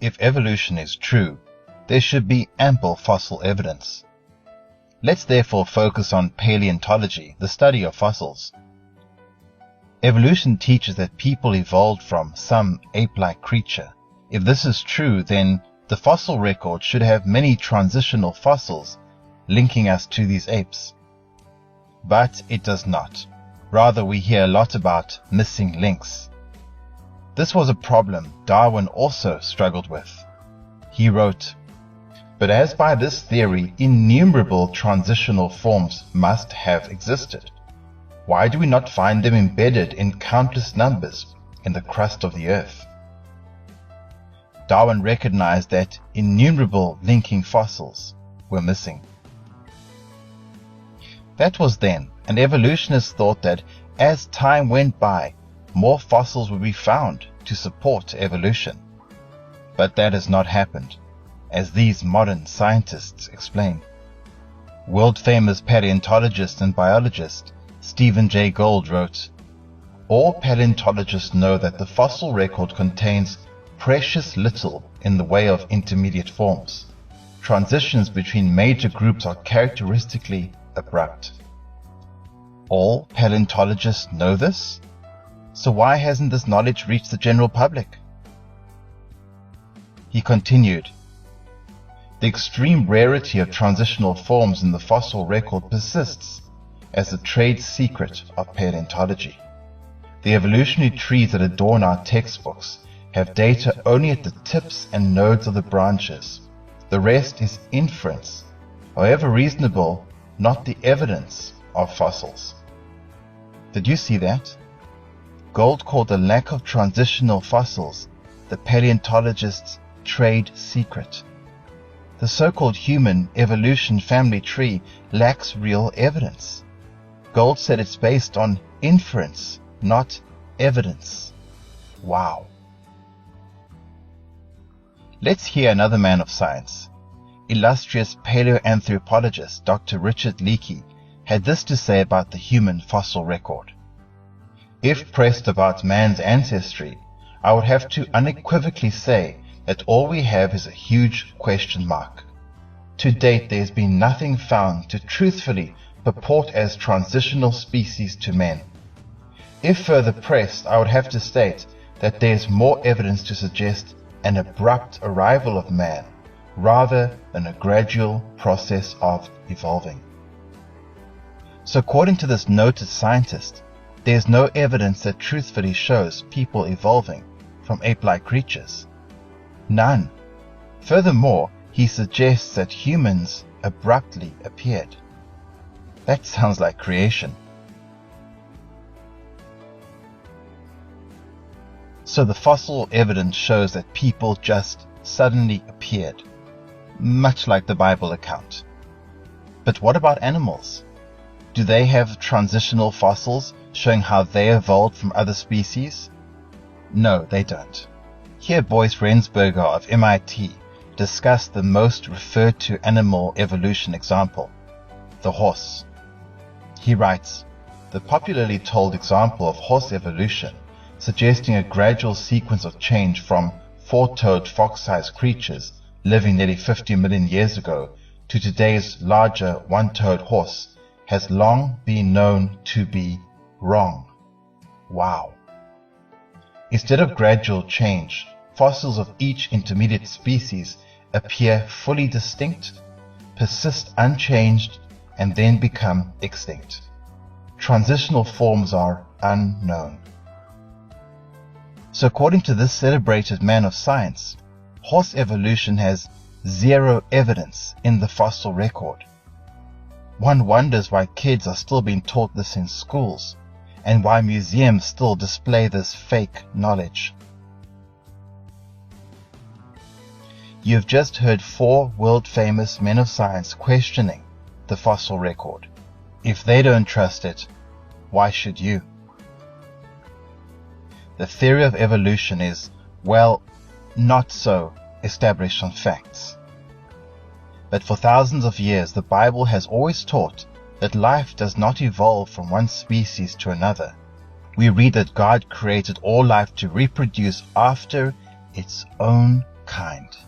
If evolution is true, there should be ample fossil evidence. Let's therefore focus on paleontology, the study of fossils. Evolution teaches that people evolved from some ape-like creature. If this is true, then the fossil record should have many transitional fossils linking us to these apes. But it does not. Rather, we hear a lot about missing links. This was a problem Darwin also struggled with. He wrote, "But as by this theory innumerable transitional forms must have existed, why do we not find them embedded in countless numbers in the crust of the earth?" Darwin recognized that innumerable linking fossils were missing. That was then, and evolutionists thought that as time went by, more fossils would be found to support evolution. But that has not happened, as these modern scientists explain. World-famous paleontologist and biologist Stephen Jay Gould wrote, "All paleontologists know that the fossil record contains precious little in the way of intermediate forms. Transitions between major groups are characteristically abrupt." All paleontologists know this? So why hasn't this knowledge reached the general public? He continued, "The extreme rarity of transitional forms in the fossil record persists as the trade secret of paleontology. The evolutionary trees that adorn our textbooks have data only at the tips and nodes of the branches. The rest is inference, however reasonable, not the evidence of fossils." Did you see that? Gould called the lack of transitional fossils the paleontologists' trade secret. The so-called human evolution family tree lacks real evidence. Gould said it's based on inference, not evidence. Wow. Let's hear another man of science. Illustrious paleoanthropologist Dr. Richard Leakey had this to say about the human fossil record. "If pressed about man's ancestry, I would have to unequivocally say that all we have is a huge question mark. To date, there has been nothing found to truthfully purport as transitional species to men. If further pressed, I would have to state that there is more evidence to suggest an abrupt arrival of man, rather than a gradual process of evolving." So according to this noted scientist, there is no evidence that truthfully shows people evolving from ape-like creatures. None. Furthermore, he suggests that humans abruptly appeared. That sounds like creation. So the fossil evidence shows that people just suddenly appeared, much like the Bible account. But what about animals? Do they have transitional fossils showing how they evolved from other species? No, they don't. Here Boyce Rensberger of MIT discussed the most referred to animal evolution example, the horse. He writes, "The popularly told example of horse evolution, suggesting a gradual sequence of change from four-toed fox-sized creatures living nearly 50 million years ago to today's larger one-toed horse, has long been known to be wrong." Wow. Instead of gradual change, fossils of each intermediate species appear fully distinct, persist unchanged, and then become extinct. Transitional forms are unknown. So according to this celebrated man of science, horse evolution has zero evidence in the fossil record. One wonders why kids are still being taught this in schools, and why museums still display this fake knowledge. You have just heard 4 world-famous men of science questioning the fossil record. If they don't trust it, why should you? The theory of evolution is, well, not so established on facts. But for thousands of years, the Bible has always taught that life does not evolve from one species to another. We read that God created all life to reproduce after its own kind.